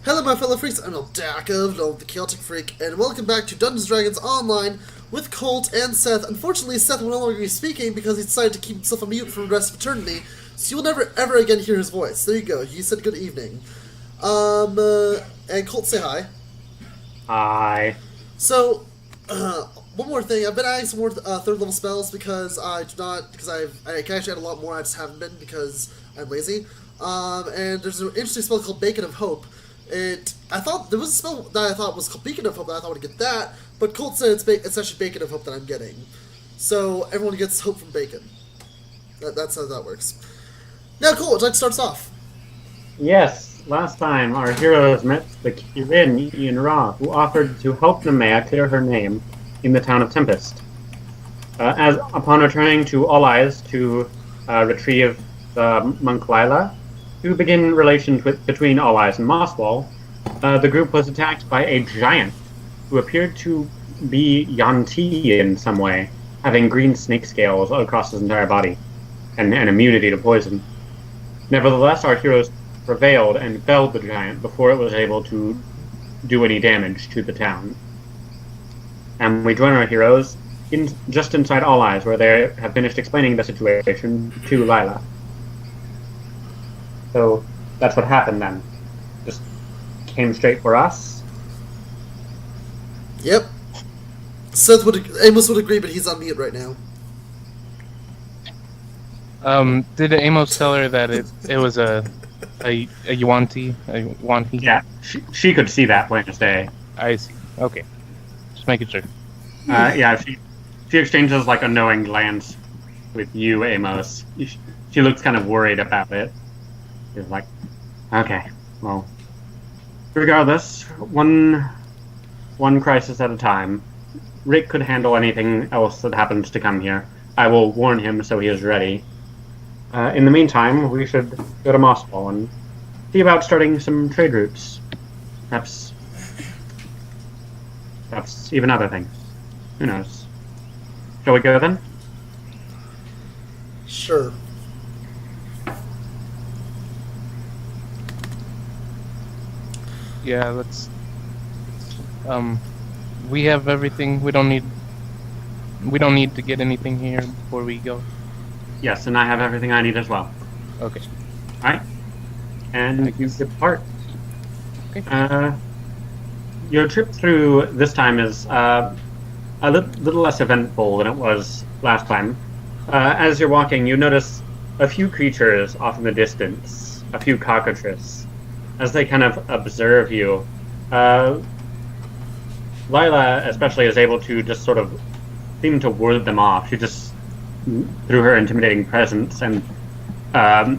Hello my fellow freaks, I'm NekoChibi, the Chaotic Freak, and welcome back to Dungeons & Dragons Online with Colt and Seth. Unfortunately, Seth will no longer be speaking because he decided to keep himself on mute for the rest of eternity, so you will never ever again hear his voice. There you go, he said good evening. And Colt, say hi. Hi. So, one more thing, I've been adding some more third level spells because I can actually add a lot more, I just haven't been because I'm lazy. And there's an interesting spell called Beacon of Hope. I thought there was a spell that I thought was called Beacon of Hope that I thought I would get that, but Colt said it's actually Beacon of Hope that I'm getting. So everyone gets hope from bacon. That's how that works. Now, Colt, would you like to start us off? Yes, last time our heroes met the Kirin Ian Ra, who offered to help Nemea clear her name in the town of Tempest. As upon returning to All Eyes to retrieve the monk Lila, to begin relations between All Eyes and Mosswall, the group was attacked by a giant who appeared to be Yanti in some way, having green snake scales across his entire body, and an immunity to poison. Nevertheless, our heroes prevailed and felled the giant before it was able to do any damage to the town. And we join our heroes just inside All Eyes, where they have finished explaining the situation to Lila. So that's what happened then. Just came straight for us. Yep. Amos would agree, but he's on mute right now. Did Amos tell her that it was a Yuanti? A Yuanti? Yeah, she could see that Wednesday. I see. Okay. Just making sure. Yeah, she exchanges like a knowing glance with you, Amos. She looks kind of worried about it. She's like, okay, well, regardless, one crisis at a time. Rick could handle anything else that happens to come here. I will warn him so he is ready. In the meantime, we should go to Mosswall and see about starting some trade routes. Perhaps even other things. Who knows? Shall we go then? Sure. Yeah, let's. We have everything. We don't need to get anything here before we go. Yes, and I have everything I need as well. Okay. Alright. And you depart. Okay. Your trip through this time is a little less eventful than it was last time. As you're walking, you notice a few creatures off in the distance, a few cockatrices. As they kind of observe you, Lila especially is able to just sort of seem to ward them off. She just, through her intimidating presence and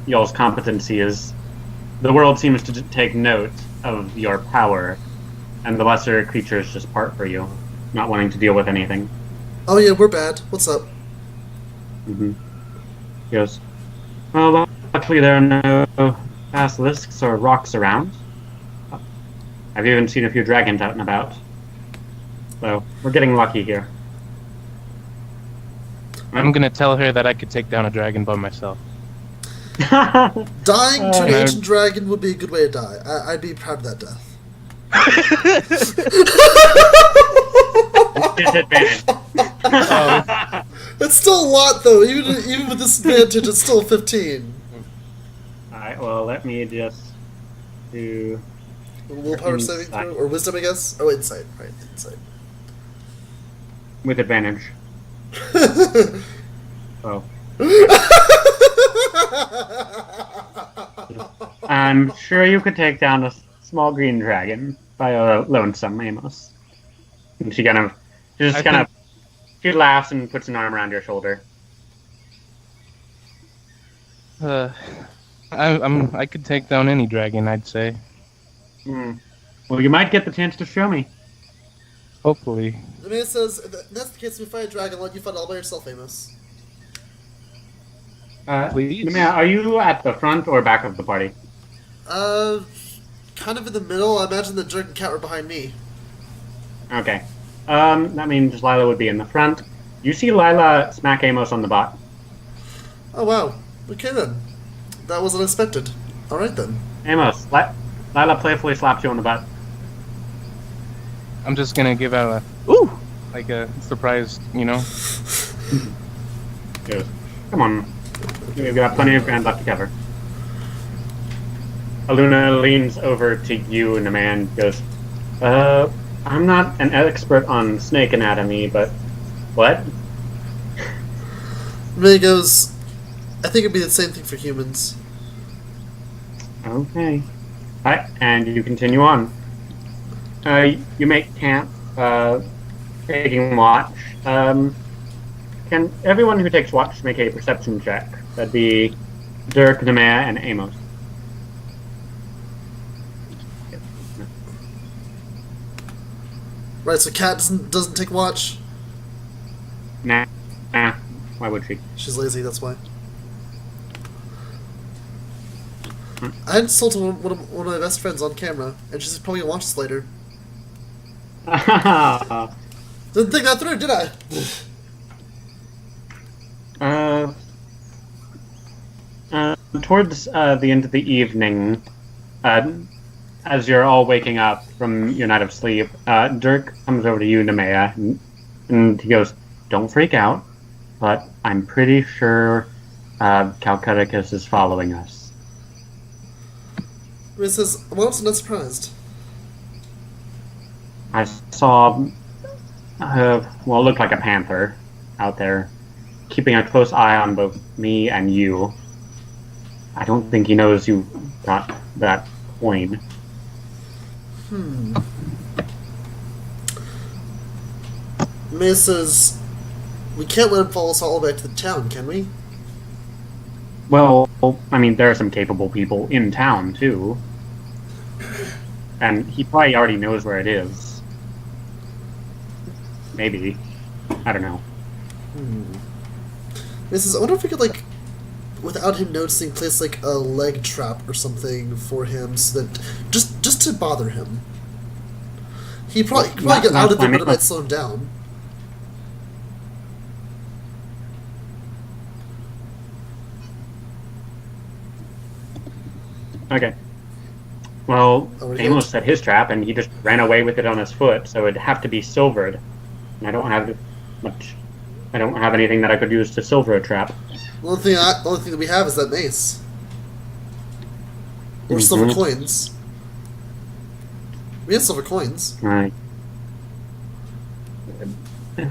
y'all's competency, the world seems to take note of your power, and the lesser creatures just part for you, not wanting to deal with anything. Oh yeah, we're bad. What's up? Mm-hmm. He goes, well, luckily there are no basilisks or rocks around. I've even seen a few dragons out and about. So, we're getting lucky here. I'm gonna tell her that I could take down a dragon by myself. Dying to an ancient dragon would be a good way to die. I'd be proud of that death. Disadvantage. It's still a lot, though. Even with this advantage, it's still 15. Alright, well, let me just do... Willpower saving throw? Or wisdom, I guess? Oh, insight. Right, insight. With advantage. Oh. I'm sure you could take down a small green dragon by a lonesome Amos. And she laughs and puts an arm around your shoulder. I could take down any dragon, I'd say. Well, you might get the chance to show me. Hopefully. The man says, if that's the case, we fight a dragon, I'll let you fight all by yourself, Amos. Please? Nemea, are you at the front or back of the party? Kind of in the middle. I imagine the dragon cat were behind me. Okay. That means Lila would be in the front. You see Lila smack Amos on the butt. Oh, wow. Okay, then. That was unexpected. Alright, then. Amos, Lila playfully slaps you on the butt. I'm just gonna give out a ooh, like a surprise, you know. Goes, come on. We've got plenty of ground left to cover. Aluna leans over to you and the man goes, I'm not an expert on snake anatomy, but what? Ray goes, I think it'd be the same thing for humans. Okay. Alright, and you continue on. You make camp, taking watch. Can everyone who takes watch make a perception check? That'd be Dirk, Nemea, and Amos. Right, so Kat doesn't take watch. Nah. Why would she? She's lazy, that's why. I had insulted one of my best friends on camera, and she's probably gonna watch this later. Didn't think that through, did I? Towards the end of the evening, as you're all waking up from your night of sleep, Dirk comes over to you, Nemea, and he goes, "Don't freak out, but I'm pretty sure Calcuticus is following us." Ray says, I'm honestly not surprised. I saw, it looked like a panther out there, keeping a close eye on both me and you. I don't think he knows you got that coin. May says, we can't let him follow us all the way back to the town, can we? Well, I mean, there are some capable people in town, too. And he probably already knows where it is. Maybe. I don't know. May says, I wonder if we could, like, without him noticing, place, like, a leg trap or something for him so that, just to bother him. He probably get out of it, but it might slow him down. Okay. Well, Already Amos hit? set his trap, and he just ran away with it on his foot, so it'd have to be silvered. And I don't have much. I don't have anything that I could use to silver a trap. The only thing that we have is that mace. Or silver coins. We have silver coins. Right.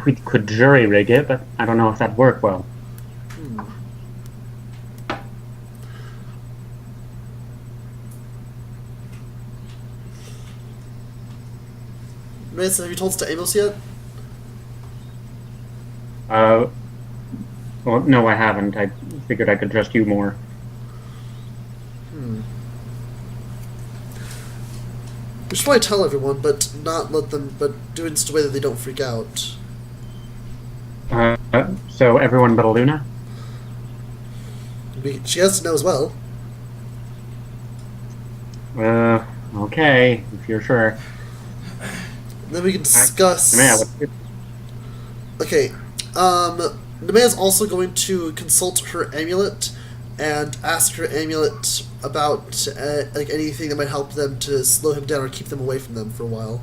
We could jury rig it, but I don't know if that'd work well. Mason, have you told us to Amos yet? Well, no, I haven't. I figured I could trust you more. We should probably tell everyone, but not let them, but do it in such a way that they don't freak out. So everyone but Aluna? She has to know as well. Okay, if you're sure. Then we can discuss... Nemea, Okay, Nemea's also going to consult her amulet and ask her amulet about like anything that might help them to slow him down or keep them away from them for a while.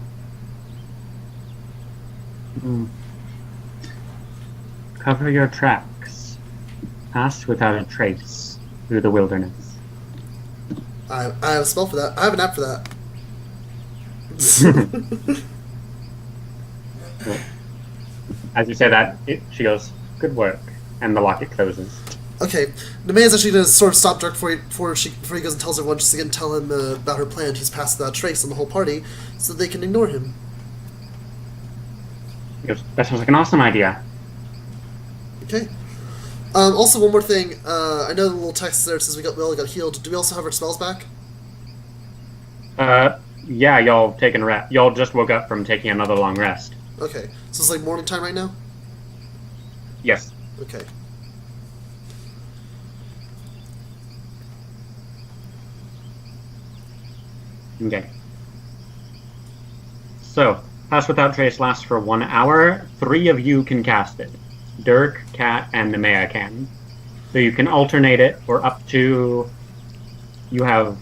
Cover your tracks. Pass without a trace through the wilderness. I have a spell for that. I have an app for that. As you say that, she goes, "Good work," and the locket closes. Okay, Nemea's actually going to sort of stop Dirk before he goes and tells everyone, just again tell him about her plan. He's passed without trace on the whole party, so they can ignore him. He goes, "That sounds like an awesome idea." Okay. Also, one more thing. I know the little text there says we all got healed. Do we also have our spells back? Yeah, y'all taking a rest. Y'all just woke up from taking another long rest. Okay, so it's like morning time right now? Yes. Okay. Okay. So, Pass Without Trace lasts for 1 hour. 3 of you can cast it. Dirk, Kat, and Nemea can. So you can alternate it for up to... You have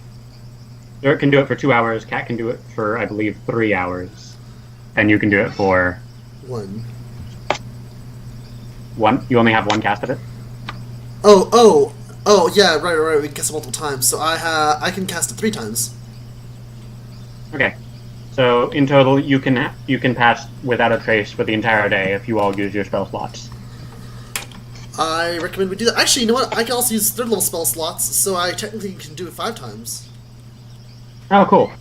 Dirk can do it for 2 hours. Cat can do it for, I believe, 3 hours, and you can do it for 1. 1. You only have 1 cast of it. Oh, yeah, right. We can cast it multiple times. So I can cast it 3 times. Okay. So in total, you can pass without a trace for the entire day if you all use your spell slots. I recommend we do that. Actually, you know what? I can also use 3rd level spell slots, so I technically can do it 5 times. Oh, cool.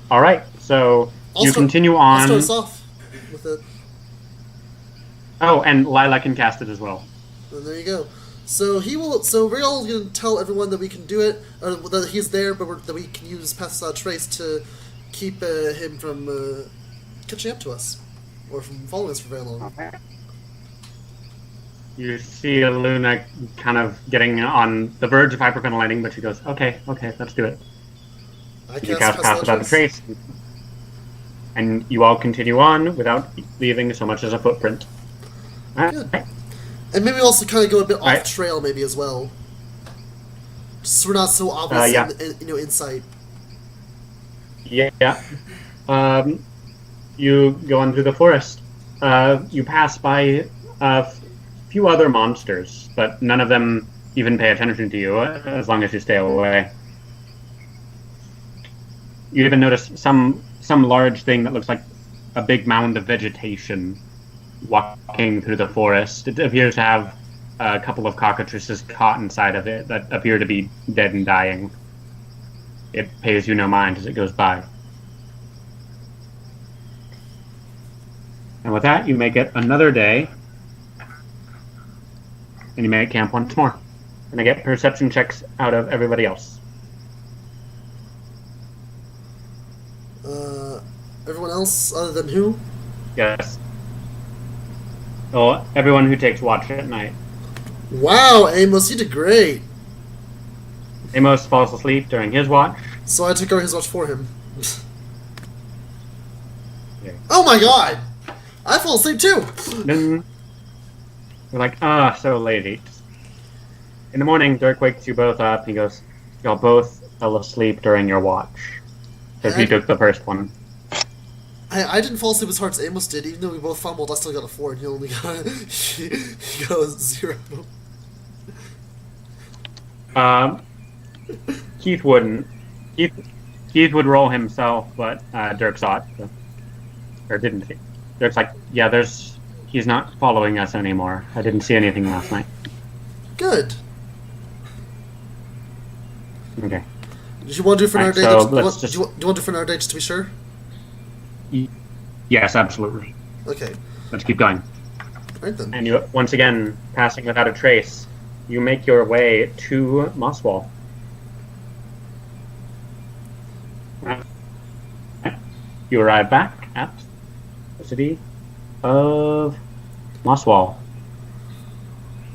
All right. So you continue on. I'll start us off with it. Oh, and Lila can cast it as well. And there you go. So we're all gonna tell everyone that we can do it, or that he's there, but that we can use pass trace to keep him from catching up to us, or from following us for very long. Okay. You see Luna kind of getting on the verge of hyperventilating, but she goes, "Okay, let's do it." You cast pass without a trace, and you all continue on without leaving so much as a footprint. Good. And maybe also kind of go a bit off trail, maybe as well, so we're not so obvious in sight. Yeah. You go on through the forest. You pass by a few other monsters, but none of them even pay attention to you as long as you stay away. You even notice some large thing that looks like a big mound of vegetation walking through the forest. It appears to have a couple of cockatrices caught inside of it that appear to be dead and dying. It pays you no mind as it goes by. And with that, you make it another day, and you make camp once more. And I get perception checks out of everybody else. Everyone else other than who? Yes. Well, everyone who takes watch at night. Wow, Amos, you did great. Amos falls asleep during his watch. So I took over his watch for him. Oh my god! I fall asleep too! Then you're like, so late. In the morning, Dirk wakes you both up. He goes, "Y'all both fell asleep during your watch." Because he took the first one. I didn't fall asleep as hard as Amos did, even though we both fumbled. I still got a 4, and he only got he got a 0. Keith wouldn't. Keith would roll himself, but Dirk saw it, or didn't he? Dirk's like, yeah, he's not following us anymore. I didn't see anything last night. Good. Okay. Did you want to do it for another day? So do you want to do it for another day just to be sure? Yes, absolutely. Okay. Let's keep going. Right then. And you, once again, passing without a trace, you make your way to Mosswall. You arrive back at the city of Mosswall.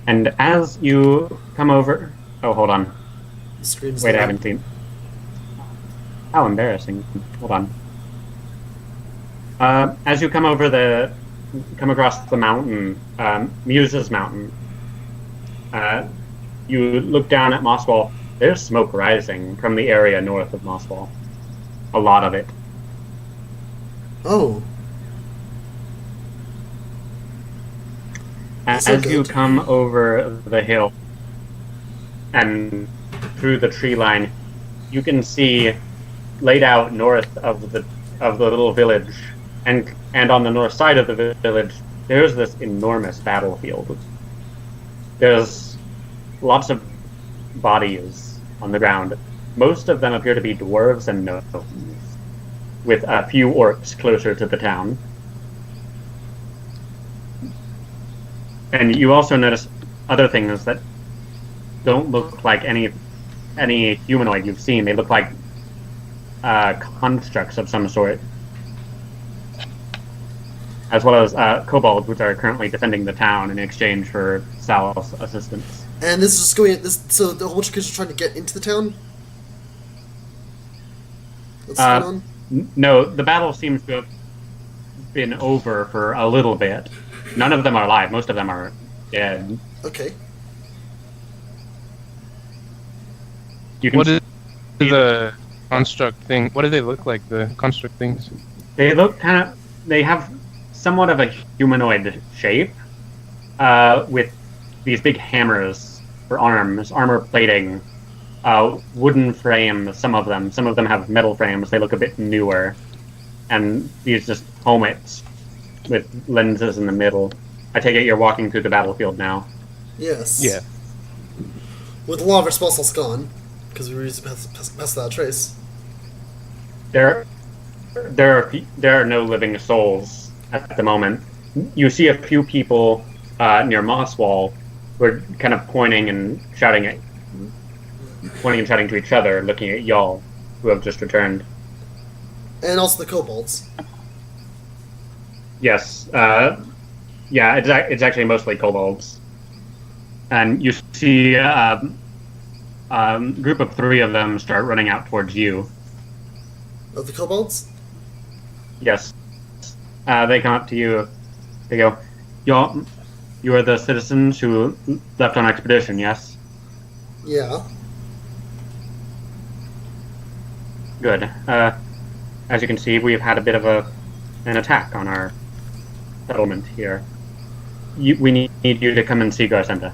And as you come over... Oh, hold on. The screen's Wait, there. I haven't seen... How embarrassing. Hold on. As you come across the mountain, Muse's mountain, you look down at Mosswall. There's smoke rising from the area north of Mosswall. A lot of it. Oh. As So you good. come over the hill and through the tree line, you can see laid out north of the little village, and on the north side of the village, there's this enormous battlefield. There's lots of bodies on the ground. Most of them appear to be dwarves and gnomes, with a few orcs closer to the town. And you also notice other things that don't look like any humanoid you've seen. They look like constructs of some sort, as well as kobolds, which are currently defending the town in exchange for Sal's assistance. And this is just going. So the whole bunch of kids are trying to get into the town. What's going on? No, the battle seems to have been over for a little bit. None of them are alive. Most of them are dead. Okay. You can What is the construct thing. What do they look like? The construct things. They look they have somewhat of a humanoid shape, with these big hammers for arms, armor plating, wooden frames. Some of them have metal frames. They look a bit newer, and these just helmets with lenses in the middle. I take it you're walking through the battlefield now. Yes. Yeah. With a lot of our spell slots gone, because we were using past that trace. There are no living souls at the moment. You see a few people near Mosswall who are kind of pointing and shouting to each other, looking at y'all who have just returned. And also the kobolds. Yes. Yeah, it's actually mostly kobolds. And you see a group of 3 of them start running out towards you. Of the kobolds? Yes. They come up to you. They go, y'all, you are the citizens who left on expedition, yes? Yeah. Good. As you can see, we've had a bit of an attack on our settlement here. We need you to come and see Garcenta.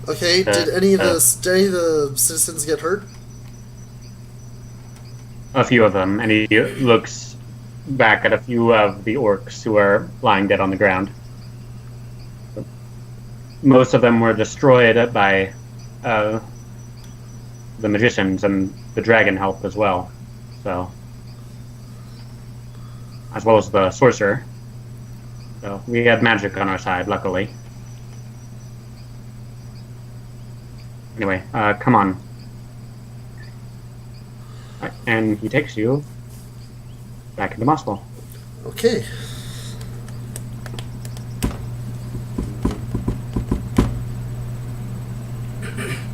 Okay, did any of the citizens get hurt? A few of them, and he looks back at a few of the orcs who are lying dead on the ground. Most of them were destroyed by the magicians, and the dragon helped as well. So, as well as the sorcerer. So we had magic on our side, luckily. Anyway, come on. And he takes you back into Mosswall. Okay.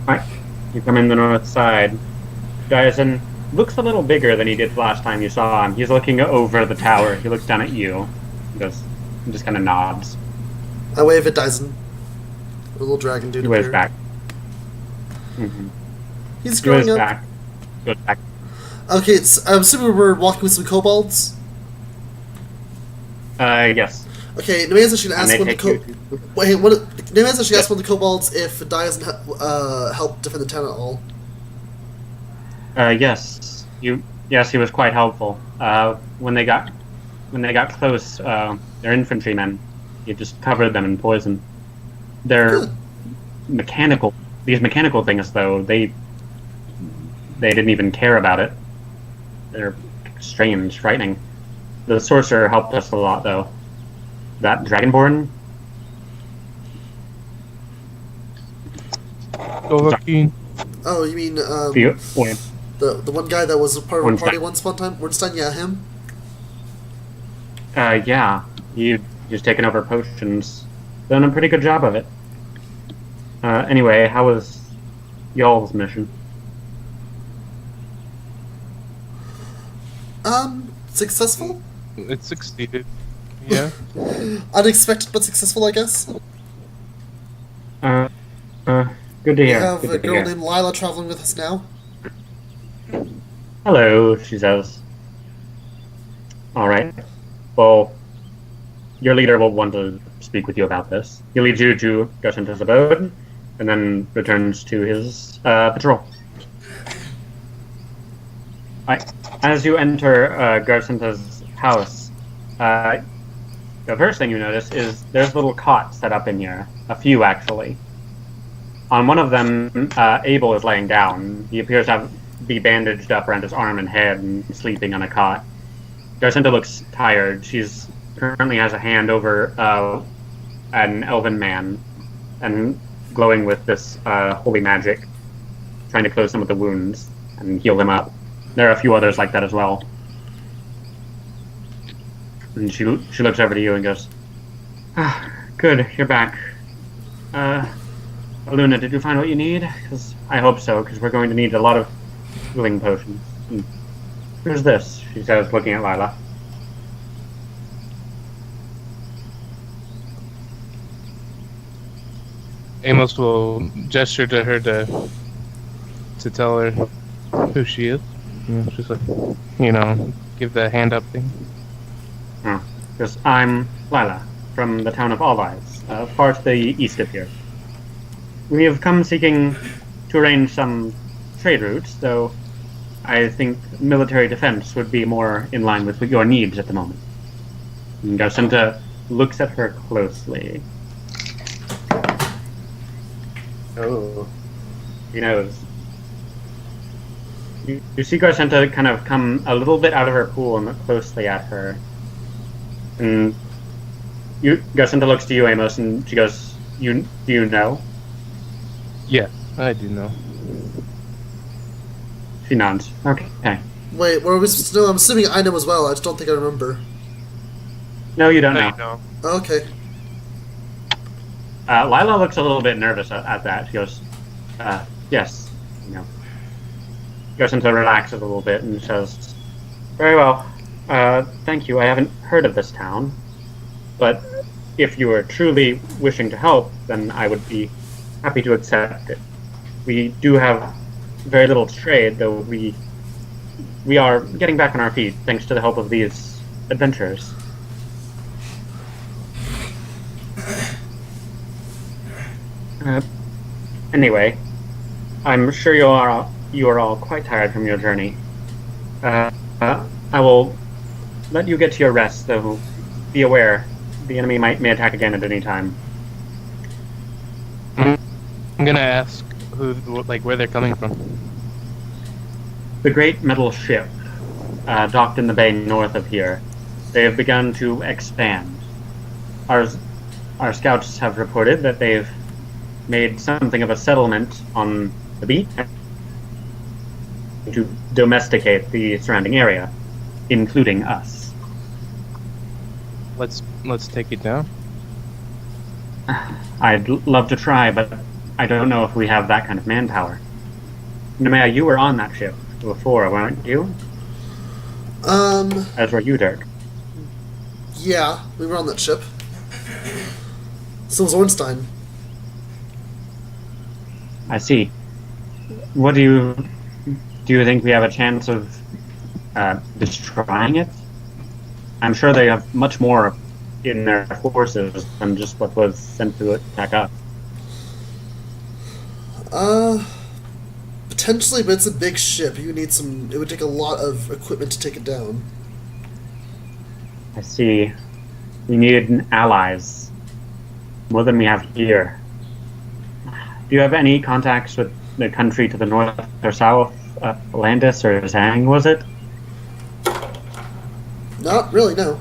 Alright, you come in the north side. Dyson looks a little bigger than he did last time you saw him. He's looking over the tower. He looks down at you. He just kind of nods. I wave at Dyson. A little dragon dude. He waves back. Mm-hmm. He's He growing waves up. back. Goes back. Okay, I'm assuming we're walking with some kobolds. Yes. Okay, Nemea's actually gonna ask one of the Nemea's actually asked one of the kobolds if Dyson helped defend the town at all. Yes. Yes, he was quite helpful. When they got close, their infantrymen, he just covered them in poison. They're Good. mechanical. These mechanical things, though, they didn't even care about it. They're strange, frightening. The sorcerer helped us a lot, though. That dragonborn. Go lucky. Oh, you mean Yeah. the one guy that was a part of our party once upon a time? Ornstein, yeah, him. Yeah. He's taken over potions. Done a pretty good job of it. Anyway, how was y'all's mission? Successful? It succeeded. Yeah. Unexpected but successful, I guess. Good to We hear. have Good a to girl hear. named Lila traveling with us now. Hello, she says. Alright. Well, your leader will want to speak with you about this. He leads you to Garcenta's abode, and then returns to his patrol. As you enter Garcenta's house, the first thing you notice is there's little cots set up in here. A few, actually. On one of them, Abel is laying down. He appears to be bandaged up around his arm and head and sleeping on a cot. Garcenta looks tired. She's currently has a hand over an elven man and glowing with this holy magic, trying to close some of the wounds and heal them up. There are a few others like that as well. And she looks over to you and goes, good, you're back. Luna, did you find what you need? Because I hope so, because we're going to need a lot of healing potions. Who's this? She says, looking at Lila. Amos will gesture to her to tell her who she is. Just like, give the hand up thing. Because I'm Lila, from the town of All Eyes, far to the east of here. We have come seeking to arrange some trade routes, though I think military defense would be more in line with your needs at the moment. And Garcinta looks at her closely. Oh. He knows. You see Garcinta kind of come a little bit out of her pool and look closely at her. And Garcinta looks to you, Amos, and she goes, do you know? Yeah, I do know. She nods. Okay. Wait, what are we supposed to know? I'm assuming I know as well. I just don't think I remember. No, you don't know. You know. Okay. Lila looks a little bit nervous at that. She goes, yes, Garcinta relaxes a little bit and says, very well, thank you. I haven't heard of this town, but if you were truly wishing to help, then I would be happy to accept it. We do have very little trade, though we are getting back on our feet thanks to the help of these adventurers. Anyway, I'm sure you are all quite tired from your journey. I will let you get to your rest, though be aware the enemy may attack again at any time. I'm gonna ask where they're coming from. The great metal ship docked in the bay north of here. They have begun to expand. Our scouts have reported that they've made something of a settlement on the beach to domesticate the surrounding area, including us. Let's take it down. I'd love to try, but I don't know if we have that kind of manpower. Nemea, you were on that ship before, weren't you? As were you, Dirk. Yeah, we were on that ship. So was Ornstein. I see. What do you think we have a chance of destroying it? I'm sure they have much more in their forces than just what was sent to attack us. Potentially, but it's a big ship. You need it would take a lot of equipment to take it down. I see. We need allies. More than we have here. Do you have any contacts with the country to the north or south? Landis or Zhang, was it? Not really, no.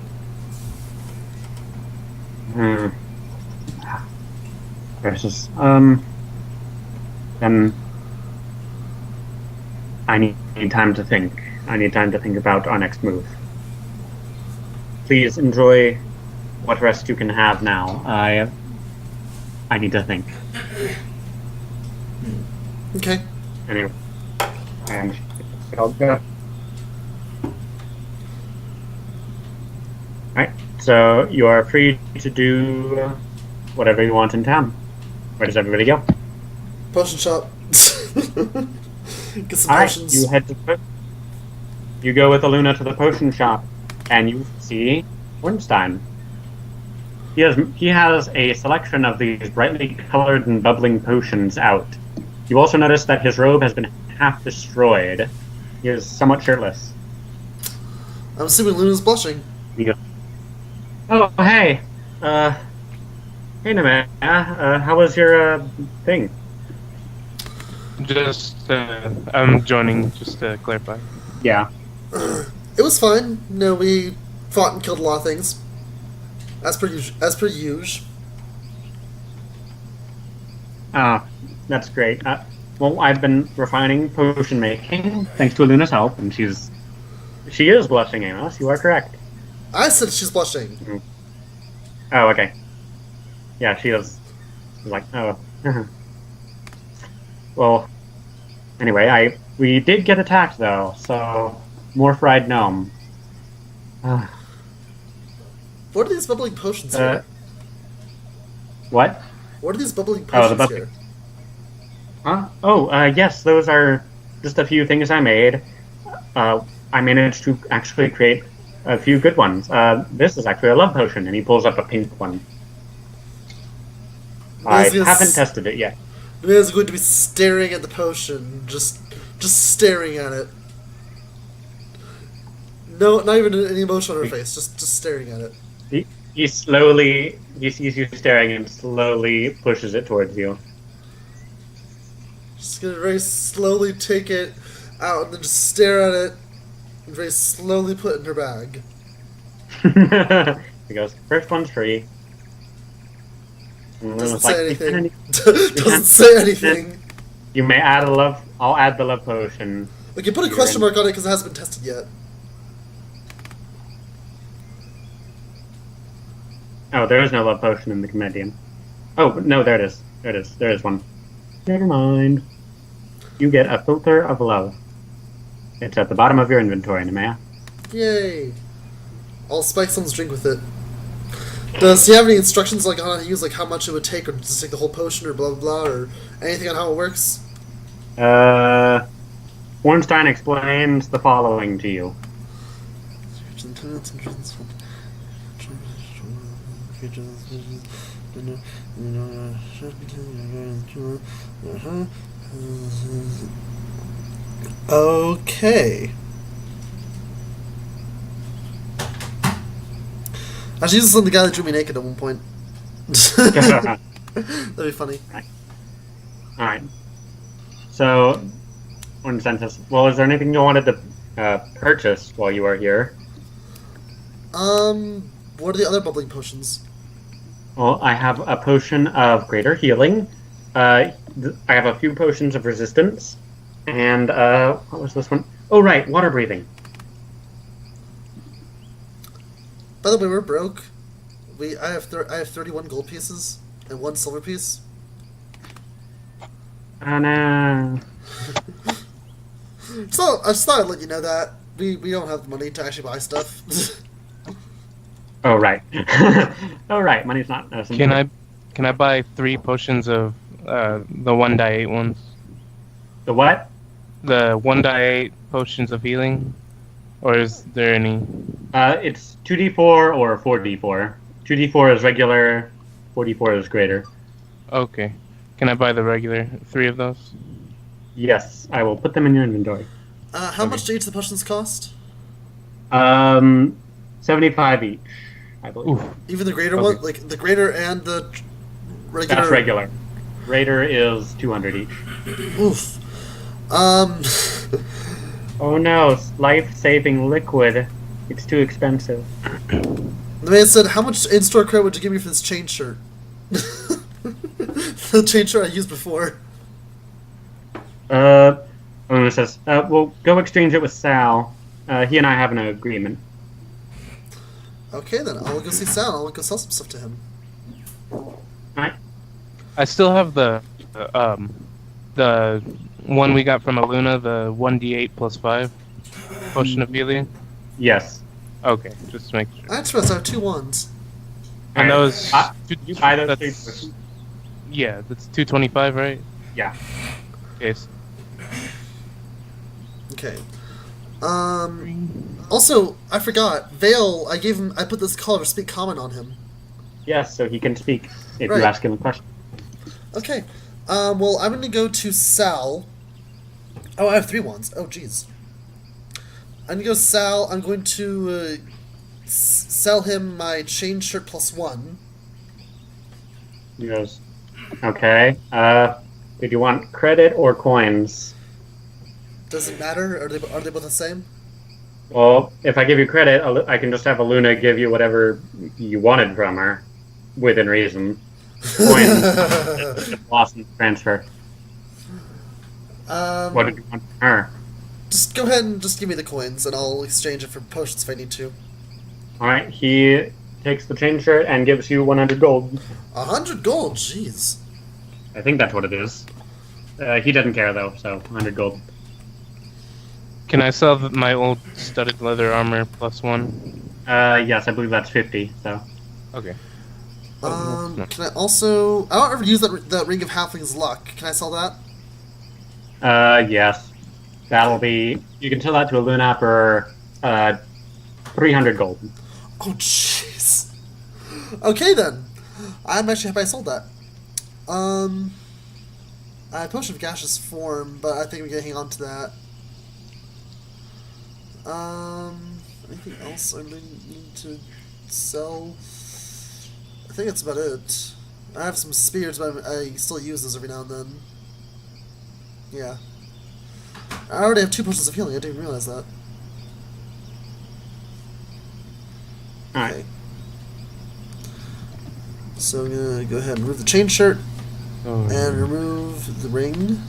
Versus, then I need time to think. I need time to think about our next move. Please enjoy what rest you can have now. I need to think. Okay. Anyway, and I'll go. Alright, so you are free to do whatever you want in town. Where does everybody go? Potion shop. Get some Alright, potions. you go with Aluna to the potion shop, and you see Ornstein. He has a selection of these brightly colored and bubbling potions out. You also notice that his robe has been half destroyed. He is somewhat shirtless. I'm assuming Luna's blushing. He goes, oh, hey. Hey, Nemea. How was your, thing? Just, I'm joining, just to clarify. Yeah. It was fine. No, we fought and killed a lot of things. As per usual. Ah, that's great. Well, I've been refining potion making, thanks to Aluna's help, and she is blushing, Amos. You are correct. I said she's blushing. Mm-hmm. Oh, okay. Yeah, she is. She's like, oh. Well, anyway, we did get attacked, though, so more fried gnome. What are these bubbling potions here? What? What are these bubbling the potions bubbling- here? Huh? Oh, yes, those are just a few things I made. I managed to actually create a few good ones. This is actually a love potion, and he pulls up a pink one. I haven't tested it yet. The man's going to be staring at the potion, just staring at it. No, not even any emotion on her face, just staring at it. He sees you staring and slowly pushes it towards you. Just gonna very slowly take it out and then just stare at it and very slowly put it in her bag. He goes, first one's free. Doesn't say anything. Doesn't say anything. You may add a love. I'll add the love potion. We can put a question mark on it because it hasn't been tested yet. Oh, there is no love potion in the compendium. Oh, no, there it is. There it is. There is one. Never mind. You get a filter of love. It's at the bottom of your inventory, Nemea. Yay! I'll spike someone's drink with it. Does he have any instructions like on how to use, like how much it would take, or just take the whole potion, or blah blah blah, or anything on how it works? Ornstein explains the following to you. Okay. Actually, this is the guy that drew me naked at one point. That'd be funny. Alright. So, Ornstein says, well, is there anything you wanted to purchase while you are here? What are the other bubbling potions? Well, I have a potion of greater healing. I have a few potions of resistance. And, what was this one? Oh, right, water breathing. By the way, we're broke. I have 31 gold pieces and 1 silver piece. Oh, no. I just thought I'd let you know that. We don't have the money to actually buy stuff. Oh, right. Oh, right, money's not... Can I buy 3 potions of the 1/8 ones? The what? The 1/8 potions of healing? Or is there any? It's 2d4 or 4d4. 2d4 is regular, 4d4 is greater. Okay. Can I buy the regular 3 of those? Yes, I will put them in your inventory. How much do each of the potions cost? 75 each, I believe. Oof. Even the greater one? Like, the greater and the regular? That's regular. Greater is 200 each. Oof. Oh no, life-saving liquid. It's too expensive. The man said, how much in-store credit would you give me for this chain shirt? The chain shirt I used before. Owner says, well, go exchange it with Sal. He and I have an agreement. Okay, then. I'll go see Sal. I'll go sell some stuff to him. Alright. I still have the one we got from Aluna, the 1d8 plus 5 potion of healing. Yes. Okay, just to make sure. That's right, I have 2 wands. And those. You buy those that's, yeah, that's 225, right? Yeah. Yes. Okay. Also, I forgot. Vale, I put this call or speak common on him. Yes, so he can speak if Right. you ask him a question. Okay. Well, I'm going to go to Sal. Oh, I have 3 wands. Oh, jeez. I'm going to go Sal. I'm going to sell him my chain shirt plus 1. He goes, okay. Did you want credit or coins? Does it matter? Are they both the same? Well, if I give you credit, I can just have Aluna give you whatever you wanted from her, within reason. Coins, lost in transfer. What did you want from her? Just go ahead and just give me the coins, and I'll exchange it for potions if I need to. Alright, he takes the chain shirt and gives you 100 gold. 100 gold? Jeez. I think that's what it is. He doesn't care, though, so 100 gold. Can I sell my old studded leather armor plus 1? Yes, I believe that's 50, so. Okay. Can I also... I don't ever use that Ring of Halfling's Luck. Can I sell that? Yes. That'll be... You can sell that to a Luna for 300 gold. Oh, jeez. Okay, then. I'm actually happy I sold that. I have Potion of Gaseous Form, but I think we can hang on to that. Anything else I need to sell? I think that's about it. I have some spears, but I still use those every now and then. Yeah. I already have 2 potions of healing, I didn't even realize that. Alright. Okay. So I'm gonna go ahead and remove the chain shirt and remove the ring.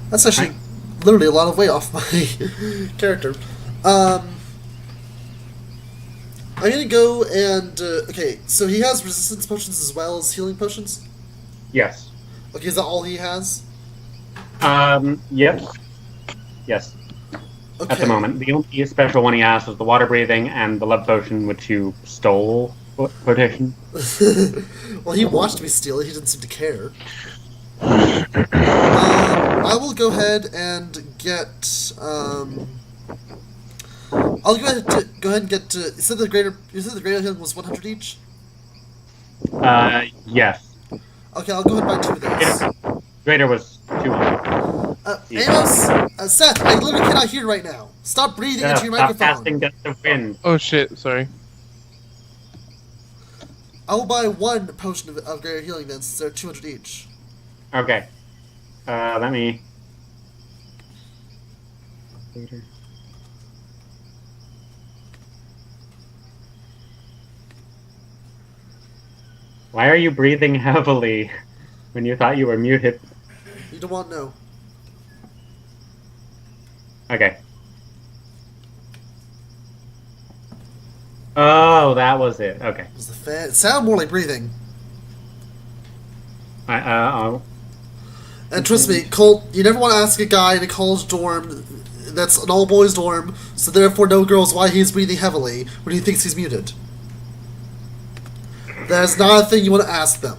That's actually literally a lot of weight off my character. I'm gonna go and okay. So he has resistance potions as well as healing potions. Yes. Okay, is that all he has? Yep. Yes. Okay. At the moment, the only special one he has was the water breathing and the love potion, which you stole. Quotation. Well, he watched me steal it. He didn't seem to care. I will go ahead and get. I'll go ahead and get. You said the greater healing was 100 each. Yes. Okay, I'll go ahead and buy 2 of those. Greater was 200. Amos, Seth, I literally cannot hear right now. Stop breathing into your microphone. Stop casting Gust of Wind. Oh shit! Sorry. I will buy 1 potion of greater healing then, since they're 200 each. Okay. Let me... Why are you breathing heavily when you thought you were muted? You don't want to know. Okay. Oh, that was it. Okay. It was the fan. It sounded more like breathing. Oh. And trust me, Colt, you never want to ask a guy in a college dorm that's an all-boys dorm, so therefore no girls, why he's breathing heavily when he thinks he's muted. That is not a thing you want to ask them.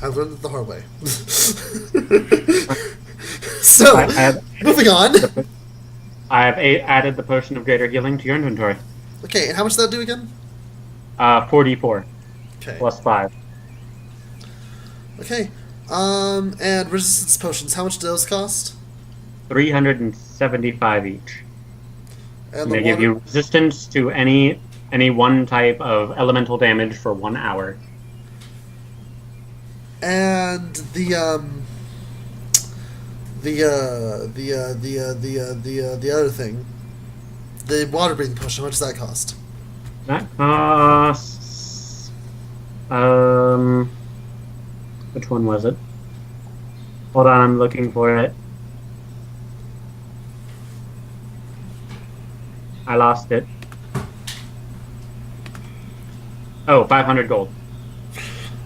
I learned it the hard way. So, moving on. I have added the potion of greater healing to your inventory. Okay, and how much did that do again? 44. Okay. Plus 5. Okay. And resistance potions, how much do those cost? 375 each. And they give you resistance to any one type of elemental damage for 1 hour. And the other thing, the water breathing potion, how much does that cost? That costs which one was it? Hold on, I'm looking for it. I lost it. Oh, 500 gold.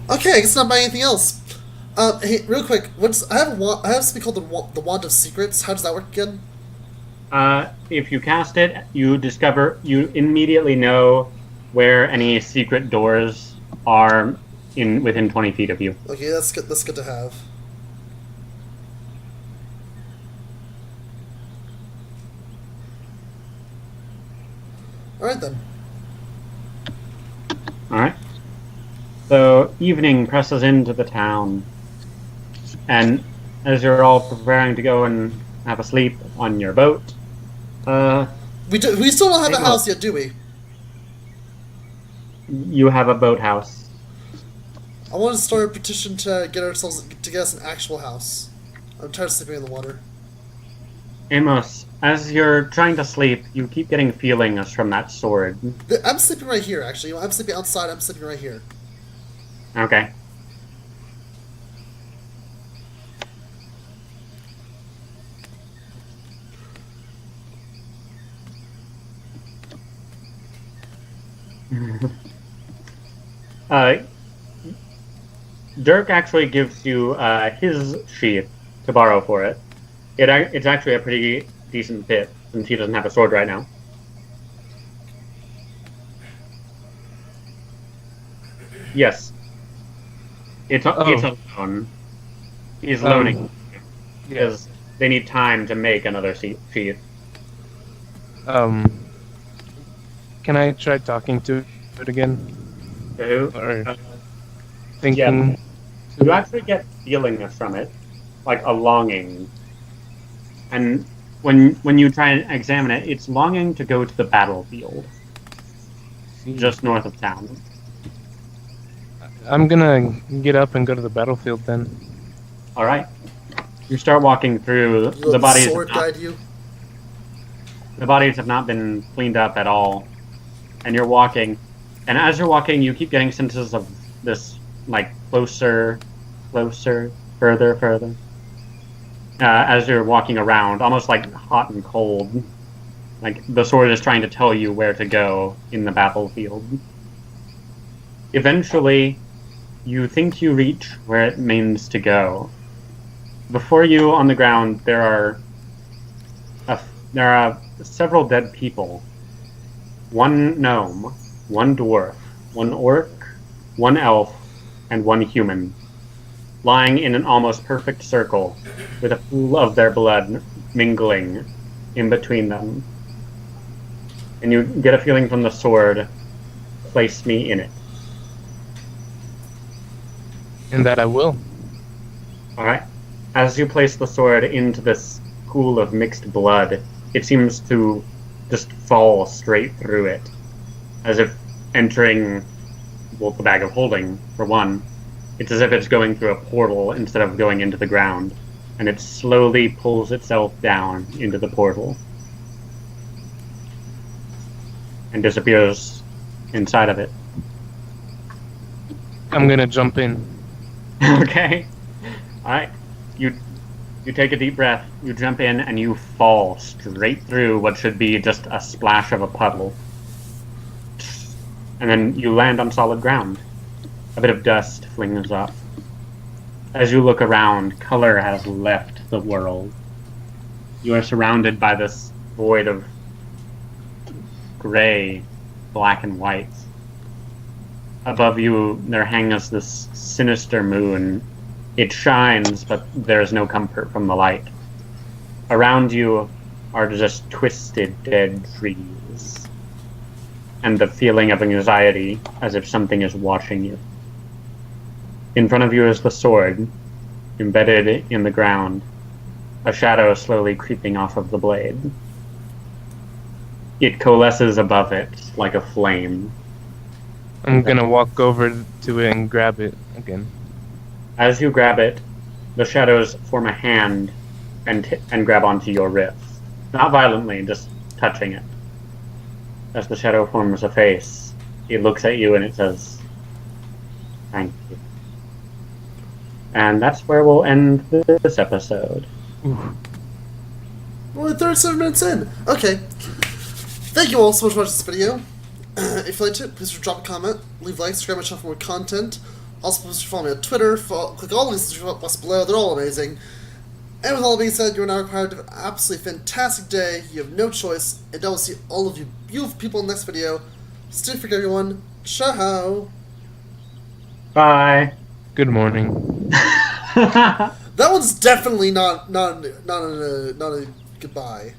Okay, I guess not buy anything else. Hey, real quick, I have something called the Wand of Secrets. How does that work again? If you cast it, you immediately know where any secret doors are within 20 feet of you. Okay, that's good. That's good to have. All right then. All right. So evening presses into the town, and as you're all preparing to go and have a sleep on your boat, we still don't have a house yet, do we? You have a boathouse. I want to start a petition to get us an actual house. I'm tired of sleeping in the water. Amos, as you're trying to sleep, you keep getting feelings from that sword. I'm sleeping right here, actually. I'm sleeping outside. I'm sleeping right here. Okay. Dirk actually gives you his sheath to borrow for it. It's actually a pretty decent fit, since he doesn't have a sword right now. Yes. It's alone. He's loaning. Yeah. Because they need time to make another sheath. Can I try talking to it again? Who? Or thinking? Yeah. You actually get feelings from it, like a longing. And when you try and examine it, it's longing to go to the battlefield, just north of town. I'm gonna get up and go to the battlefield then. All right. You start walking through. The bodies. Sword guide you. The bodies have not been cleaned up at all, and you're walking. And as you're walking, you keep getting senses of this, like, closer, further. As you're walking around, almost like hot and cold. Like the sword is trying to tell you where to go in the battlefield. Eventually, you think you reach where it means to go. Before you, on the ground, there are several dead people. One gnome, one dwarf, one orc, one elf, and one human, lying in an almost perfect circle, with a pool of their blood mingling in between them. And you get a feeling from the sword, place me in it. And that I will. Alright. As you place the sword into this pool of mixed blood, it seems to just fall straight through it, as if entering, well, the bag of holding, for one. It's as if it's going through a portal instead of going into the ground, and it slowly pulls itself down into the portal and disappears inside of it. I'm gonna jump in. Okay. Alright. You take a deep breath, you jump in, and you fall straight through what should be just a splash of a puddle. And then you land on solid ground. A bit of dust flings up. As you look around, color has left the world. You are surrounded by this void of gray, black, and white. Above you, there hangs this sinister moon. It shines, but there is no comfort from the light. Around you are just twisted, dead trees, and the feeling of anxiety, as if something is watching you. In front of you is the sword, embedded in the ground, a shadow slowly creeping off of the blade. It coalesces above it like a flame. I'm gonna walk over to it and grab it again. As you grab it, the shadows form a hand and grab onto your wrist. Not violently, just touching it. As the shadow forms a face, it looks at you and it says, "Thank you." And that's where we'll end this episode. We're 37 minutes in. Okay. Thank you all so much for watching this video. If you liked it, please drop a comment, leave likes, subscribe to my channel for more content. Also, please follow me on Twitter. Click all the links below. They're all amazing. And with all that being said, you are now required to have an absolutely fantastic day. You have no choice. And I will see all of you beautiful people in the next video. Stay free, everyone. Ciao. Bye. Good morning. That one's definitely not a goodbye.